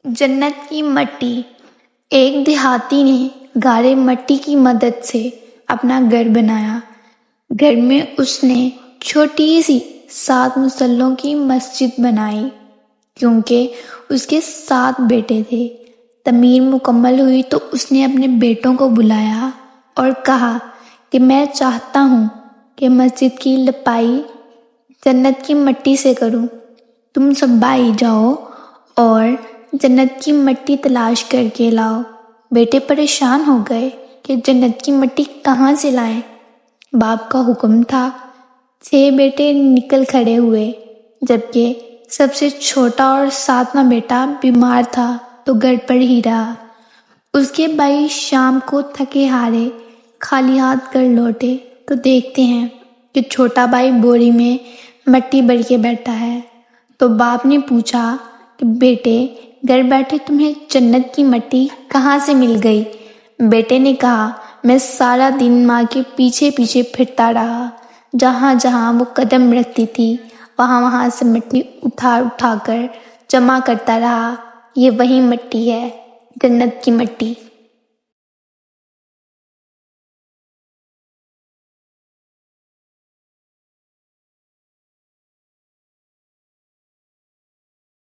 جنت کی مٹی۔ ایک دیہاتی نے گارے مٹی کی مدد سے اپنا گھر بنایا۔ گھر میں اس نے چھوٹی سی 7 مسلوں کی مسجد بنائی کیونکہ اس کے 7 بیٹے تھے۔ تعمیر مکمل ہوئی تو اس نے اپنے بیٹوں کو بلایا اور کہا کہ میں چاہتا ہوں کہ مسجد کی لپائی جنت کی مٹی سے کروں۔ تم سب بھائی جاؤ اور جنت کی مٹی تلاش کر کے لاؤ۔ بیٹے پریشان ہو گئے کہ جنت کی مٹی کہاں سے لائیں۔ باپ کا حکم تھا۔ 6 بیٹے نکل کھڑے ہوئے جبکہ سب سے چھوٹا اور 7واں بیٹا بیمار تھا تو گھر پر ہی رہا۔ اس کے بھائی شام کو تھکے ہارے خالی ہاتھ گھر لوٹے تو دیکھتے ہیں کہ چھوٹا بھائی بوری میں مٹی بھر کے بیٹھا ہے۔ تو باپ نے پوچھا کہ بیٹے گھر بیٹھے تمہیں جنت کی مٹی کہاں سے مل گئی؟ بیٹے نے کہا میں سارا دن ماں کے پیچھے پیچھے پھرتا رہا، جہاں جہاں وہ قدم رکھتی تھی وہاں سے مٹی اٹھا اٹھا کر جمع کرتا رہا۔ یہ وہی مٹی ہے، جنت کی مٹی۔